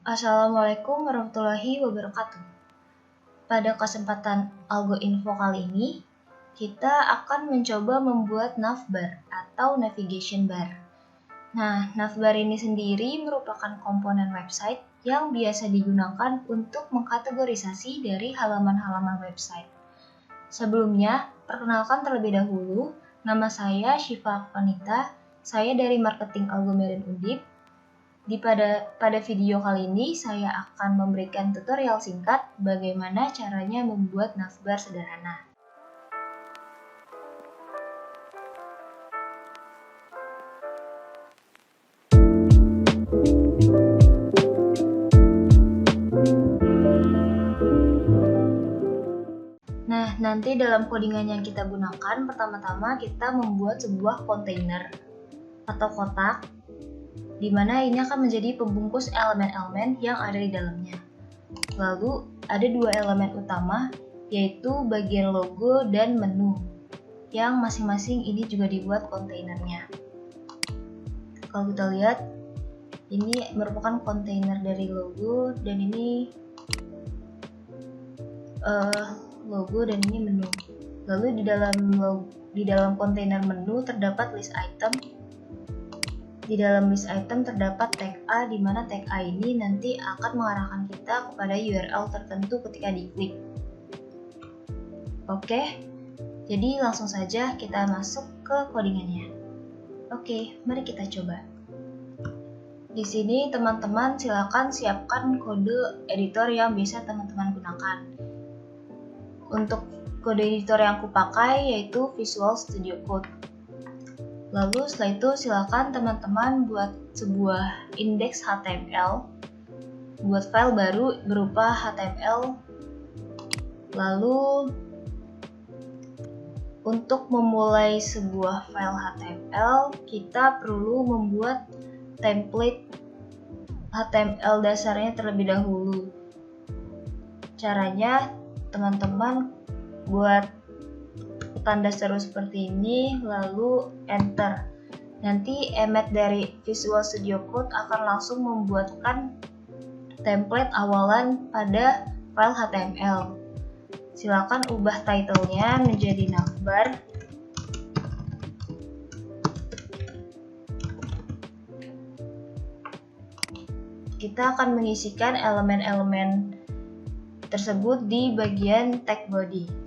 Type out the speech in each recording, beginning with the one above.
Assalamualaikum warahmatullahi wabarakatuh. Pada kesempatan Algo Info kali ini, kita akan mencoba membuat navbar atau navigation bar. Nah, navbar ini sendiri merupakan komponen website yang biasa digunakan untuk mengkategorisasi dari halaman-halaman website. Sebelumnya, perkenalkan terlebih dahulu, nama saya Syifa Vanita, saya dari Marketing Algo Merin Undip. Pada video kali ini saya akan memberikan tutorial singkat bagaimana caranya membuat navbar sederhana. Nah, nanti dalam codingan yang kita gunakan, pertama-tama kita membuat sebuah kontainer atau kotak, di mana ini akan menjadi pembungkus elemen-elemen yang ada di dalamnya. Lalu ada dua elemen utama, yaitu bagian logo dan menu, yang masing-masing ini juga dibuat kontainernya. Kalau kita lihat, ini merupakan kontainer dari logo, dan ini logo, dan ini menu. Lalu di dalam kontainer menu terdapat list item. Di dalam list item terdapat tag A, di mana tag A ini nanti akan mengarahkan kita kepada URL tertentu ketika diklik. Oke, jadi langsung saja kita masuk ke codingannya. Oke, mari kita coba. Di sini teman-teman silakan siapkan kode editor yang bisa teman-teman gunakan. Untuk kode editor yang aku pakai yaitu Visual Studio Code. Lalu setelah itu silakan teman-teman buat sebuah indeks HTML, buat file baru berupa HTML. Lalu untuk memulai sebuah file HTML, kita perlu membuat template HTML dasarnya terlebih dahulu. Caranya teman-teman buat tanda seru seperti ini, lalu enter. Nanti Emmet dari Visual Studio Code akan langsung membuatkan template awalan pada file HTML. Silakan ubah title-nya menjadi navbar. Kita akan mengisikan elemen-elemen tersebut di bagian tag body.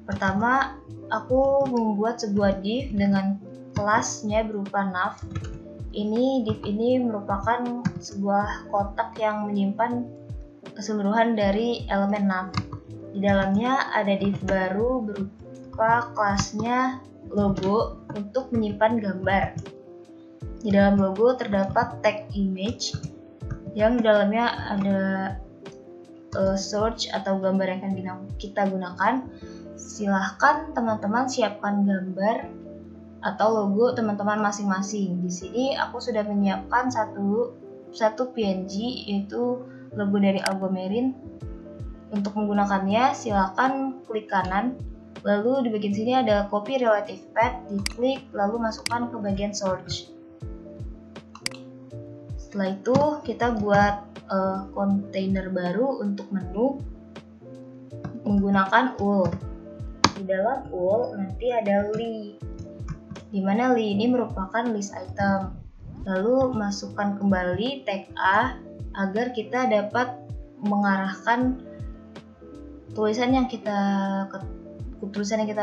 Pertama, aku membuat sebuah div dengan kelasnya berupa nav. Div ini merupakan sebuah kotak yang menyimpan keseluruhan dari elemen nav. Di dalamnya ada div baru berupa kelasnya logo untuk menyimpan gambar. Di dalam logo terdapat tag image yang di dalamnya ada search atau gambar yang akan kita gunakan. Silahkan teman-teman siapkan gambar atau logo teman-teman masing-masing. Di sini aku sudah menyiapkan satu PNG, yaitu logo dari Algo Merin. Untuk menggunakannya silahkan klik kanan, lalu di bagian sini ada copy relative path, diklik lalu masukkan ke bagian search. Setelah itu kita buat kontainer baru untuk menu menggunakan UL. Di dalam UL nanti ada li, di mana li ini merupakan list item. Lalu masukkan kembali tag A agar kita dapat mengarahkan tulisan yang kita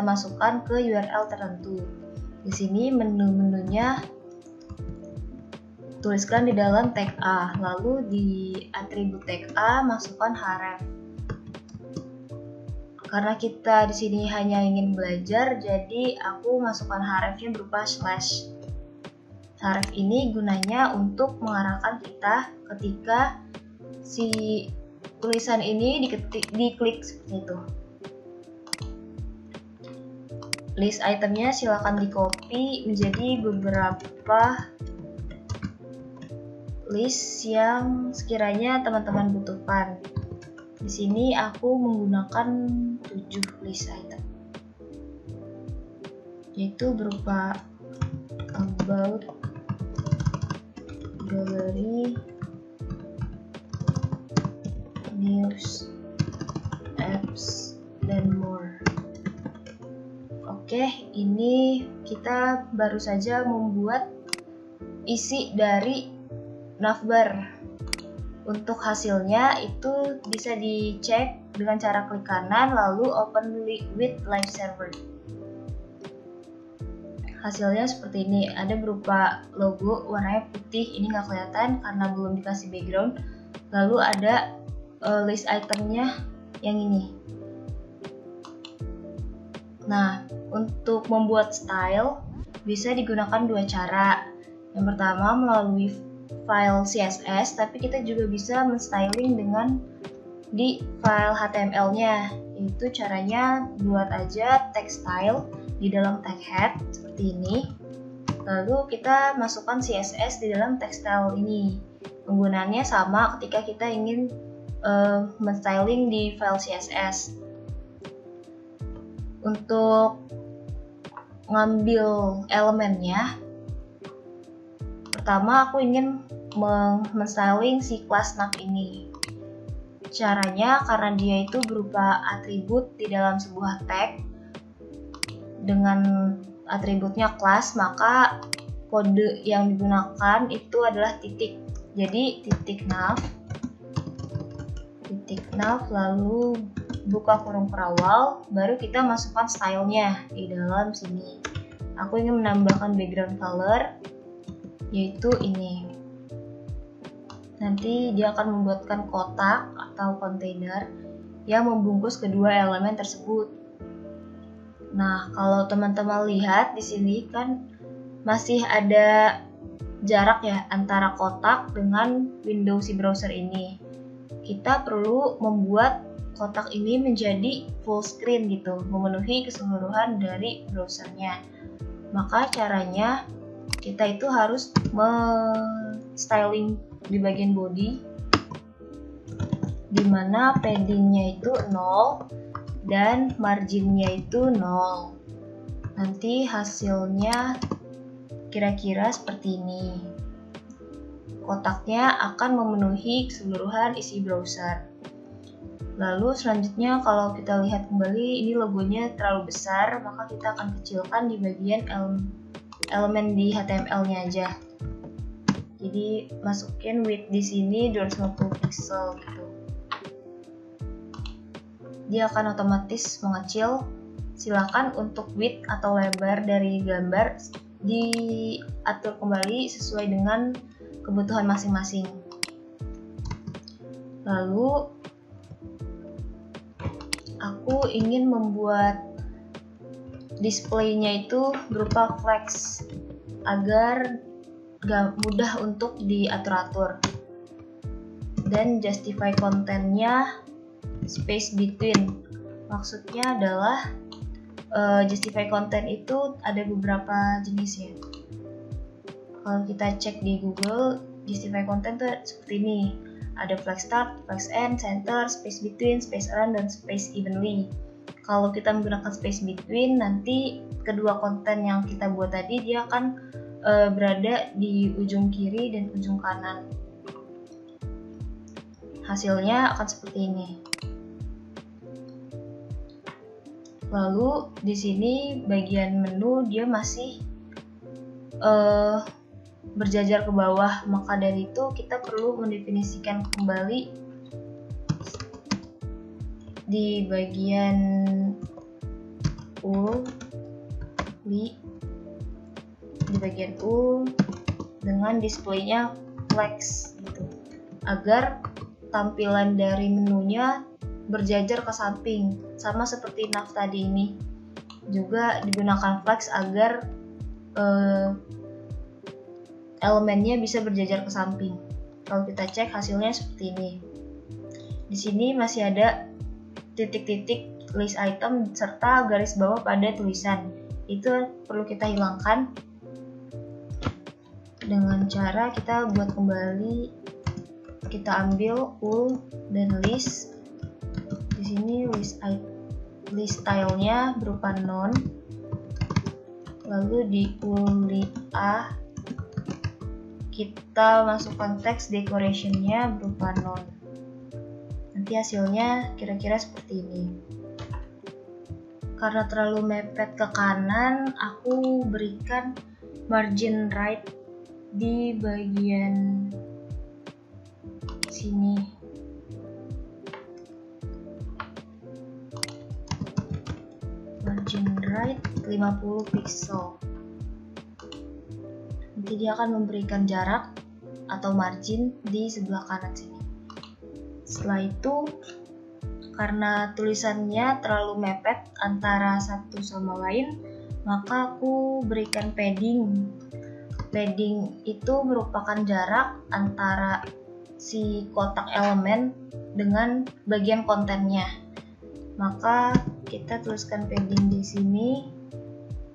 masukkan ke URL tertentu. Di sini menu-menunya tuliskan di dalam tag A, lalu di atribut tag A masukkan href. Karena kita di sini hanya ingin belajar, jadi aku masukkan hrefnya berupa slash. Href ini gunanya untuk mengarahkan kita ketika si tulisan ini diklik seperti itu. List itemnya silakan di copy menjadi beberapa list yang sekiranya teman-teman butuhkan. Di sini aku menggunakan 7 list item, yaitu berupa about, gallery, news, apps, dan more. Oke, ini kita baru saja membuat isi dari navbar. Untuk hasilnya itu bisa dicek dengan cara klik kanan lalu open with live server. Hasilnya seperti ini, ada berupa logo warnanya putih, ini nggak kelihatan karena belum dikasih background. Lalu ada list itemnya yang ini. Nah, untuk membuat style bisa digunakan dua cara. Yang pertama melalui file CSS, tapi kita juga bisa menstyling dengan di file HTML-nya. Yaitu caranya buat aja text style di dalam tag head seperti ini. Lalu kita masukkan CSS di dalam text style ini. Penggunaannya sama ketika kita ingin menstyling di file CSS. Untuk ngambil elemennya, pertama aku ingin menstyling si kelas nav ini. Caranya karena dia itu berupa atribut di dalam sebuah tag dengan atributnya kelas, maka kode yang digunakan itu adalah titik. Jadi titik nav lalu buka kurung perawal, baru kita masukkan stylenya di dalam sini. Aku ingin menambahkan background color, yaitu ini. Nanti dia akan membuatkan kotak atau kontainer yang membungkus kedua elemen tersebut. Nah, kalau teman-teman lihat di sini kan masih ada jarak ya antara kotak dengan window si browser ini. Kita perlu membuat kotak ini menjadi full screen gitu, memenuhi keseluruhan dari browsernya. Maka caranya kita itu harus styling di bagian body, dimana paddingnya itu 0 dan marginnya itu 0. Nanti hasilnya kira-kira seperti ini. Kotaknya akan memenuhi keseluruhan isi browser. Lalu selanjutnya kalau kita lihat kembali, ini logonya terlalu besar, maka kita akan kecilkan di bagian elemen di HTML-nya aja. Jadi masukin width di sini 250 pixel gitu. Dia akan otomatis mengecil. Silakan untuk width atau lebar dari gambar diatur kembali sesuai dengan kebutuhan masing-masing. Lalu aku ingin membuat displaynya itu berupa flex agar mudah untuk diatur-atur, dan justify kontennya space between. Maksudnya adalah justify content itu ada beberapa jenis ya. Kalau kita cek di Google, justify content itu seperti ini. Ada flex start, flex end, center, space between, space around, dan space evenly. Kalau kita menggunakan space between, nanti kedua konten yang kita buat tadi dia akan berada di ujung kiri dan ujung kanan. Hasilnya akan seperti ini. Lalu di sini bagian menu dia masih berjajar ke bawah, maka dari itu kita perlu mendefinisikan kembali di bagian dengan displaynya flex gitu, agar tampilan dari menunya berjajar ke samping, sama seperti nav tadi ini. Juga digunakan flex agar elemennya bisa berjajar ke samping. Kalau kita cek hasilnya seperti ini. Di sini masih ada titik-titik list item serta garis bawah pada tulisan. Itu perlu kita hilangkan dengan cara kita buat kembali. Kita ambil ul dan list. Di sini list stylenya berupa non. Lalu di ul a kita masukkan teks decoration-nya berupa non. Nanti hasilnya kira-kira seperti ini. Karena terlalu mepet ke kanan, aku berikan margin right di bagian sini. Margin right 50 pixel. Nanti dia akan memberikan jarak atau margin di sebelah kanan sini. Setelah itu, karena tulisannya terlalu mepet antara satu sama lain, maka aku berikan padding. Padding itu merupakan jarak antara si kotak elemen dengan bagian kontennya. Maka kita tuliskan padding di sini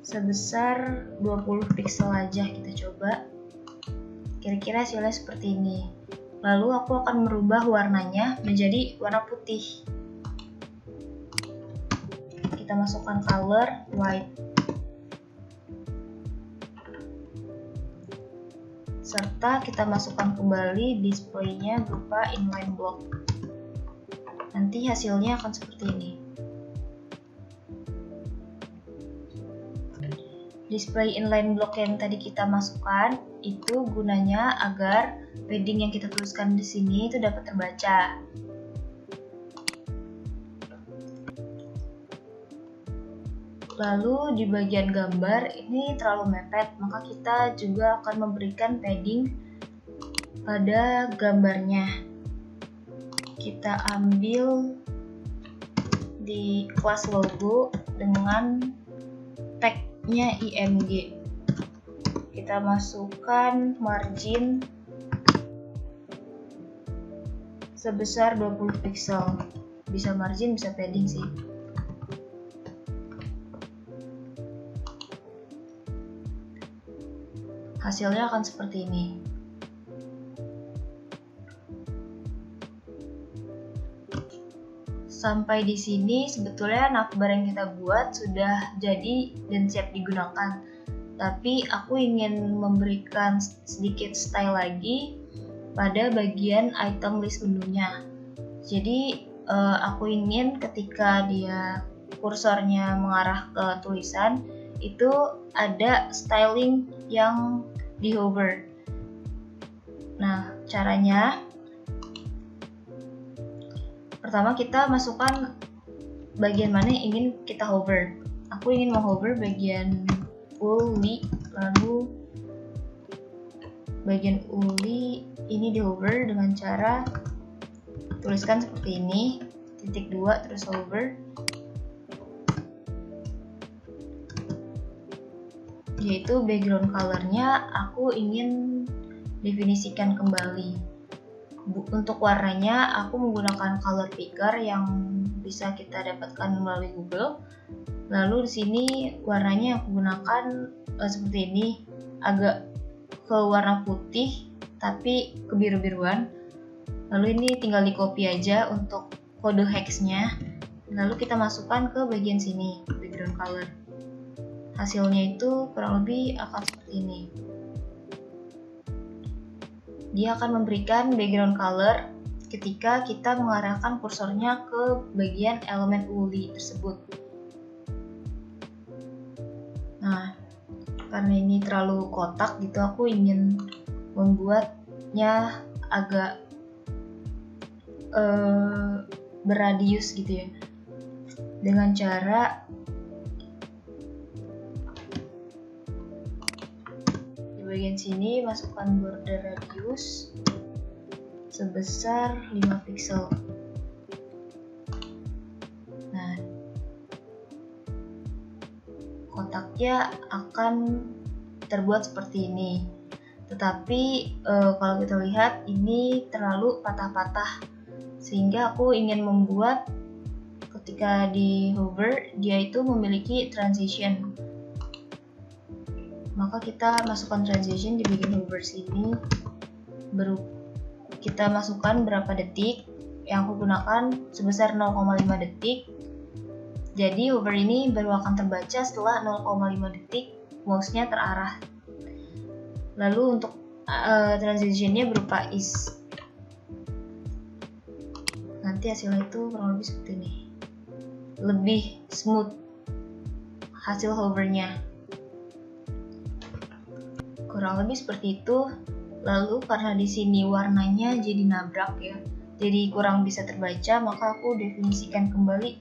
sebesar 20 pixel aja, kita coba. Kira-kira hasilnya seperti ini. Lalu aku akan merubah warnanya menjadi warna putih. Kita masukkan color white. Serta kita masukkan kembali displaynya berupa inline block. Nanti hasilnya akan seperti ini. Display inline block yang tadi kita masukkan itu gunanya agar padding yang kita tuliskan di sini itu dapat terbaca. Lalu di bagian gambar ini terlalu mepet, maka kita juga akan memberikan padding pada gambarnya. Kita ambil di kelas logo dengan tagnya IMG. Kita masukkan margin sebesar 20 pixel. Bisa margin, bisa padding sih. Hasilnya akan seperti ini. Sampai di sini sebetulnya navbar yang kita buat sudah jadi dan siap digunakan. Tapi aku ingin memberikan sedikit style lagi pada bagian item list menunya. Jadi aku ingin ketika dia kursornya mengarah ke tulisan itu ada styling yang di hover. Nah, caranya pertama kita masukkan bagian mana yang ingin kita hover. Aku ingin menghover bagian uli, lalu bagian uli ini di hover dengan cara tuliskan seperti ini, titik 2 terus hover, yaitu background colornya aku ingin definisikan kembali. Untuk warnanya aku menggunakan color picker yang bisa kita dapatkan melalui Google. Lalu di sini warnanya yang aku gunakan seperti ini, agak ke warna putih tapi kebiru-biruan. Lalu ini tinggal di copy aja untuk kode hexnya. Lalu kita masukkan ke bagian sini, background color. Hasilnya itu kurang lebih akan seperti ini. Dia akan memberikan background color ketika kita mengarahkan kursornya ke bagian elemen uli tersebut. Nah, karena ini terlalu kotak gitu, aku ingin membuatnya agak berradius gitu ya, dengan cara di bagian sini masukkan border radius sebesar 5 pixel. Nah, kotaknya akan terbuat seperti ini. Tetapi kalau kita lihat ini terlalu patah-patah, sehingga aku ingin membuat ketika di hover dia itu memiliki transition. Maka kita masukkan transition di bagian hover sini. Baru kita masukkan berapa detik, yang aku gunakan sebesar 0,5 detik. Jadi hover ini baru akan terbaca setelah 0,5 detik mouse-nya terarah. Lalu untuk transition-nya berupa is. nanti hasilnya itu kurang lebih seperti ini, lebih smooth hasil hovernya, kurang lebih seperti itu. Lalu karena di sini warnanya jadi nabrak ya, jadi kurang bisa terbaca, maka aku definisikan kembali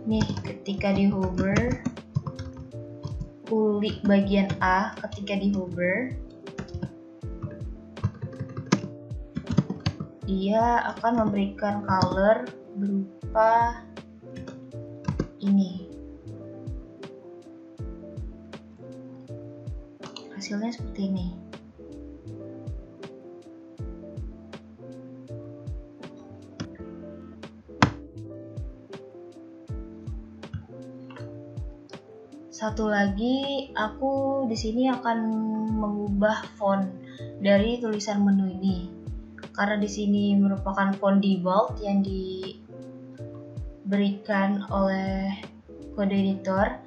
nih. Ketika di hover, kuli bagian A ketika di hover, dia akan memberikan color berupa ini. Hasilnya seperti ini. Satu lagi, aku di sini akan mengubah font dari tulisan menu ini. Karena di sini merupakan font default yang diberikan oleh kode editor,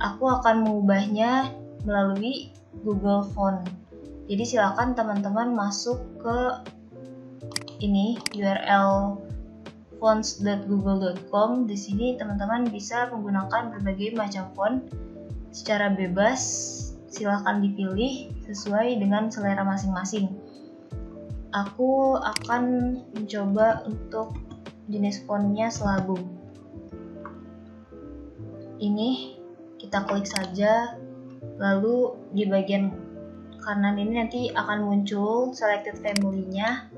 aku akan mengubahnya melalui Google Font. Jadi silakan teman-teman masuk ke ini URL fonts.google.com. Di sini teman-teman bisa menggunakan berbagai macam font secara bebas. Silakan dipilih sesuai dengan selera masing-masing. Aku akan mencoba untuk jenis fontnya Selabu. Ini kita klik saja, lalu di bagian kanan ini nanti akan muncul selected family-nya,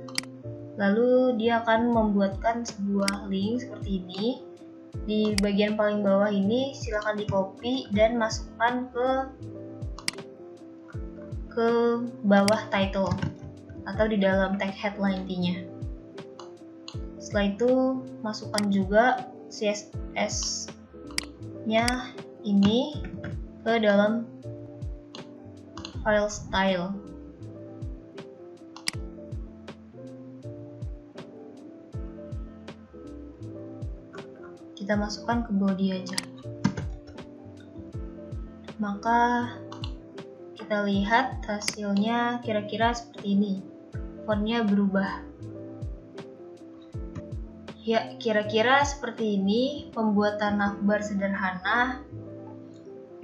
lalu dia akan membuatkan sebuah link seperti ini. Di bagian paling bawah ini silakan di copy dan masukkan ke bawah title atau di dalam tag headline intinya. Setelah itu masukkan juga CSS-nya ini ke dalam file style. Kita masukkan ke body aja. Maka kita lihat hasilnya kira-kira seperti ini. Fontnya berubah. Ya, kira-kira seperti ini pembuatan navbar sederhana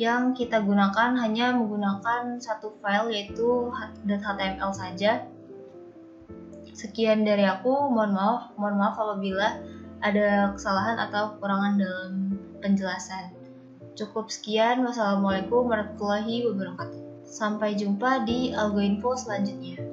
yang kita gunakan hanya menggunakan satu file, yaitu .html saja. Sekian dari aku, mohon maaf apabila ada kesalahan atau kekurangan dalam penjelasan. Cukup sekian, wassalamualaikum warahmatullahi wabarakatuh. Sampai jumpa di Algo Info selanjutnya.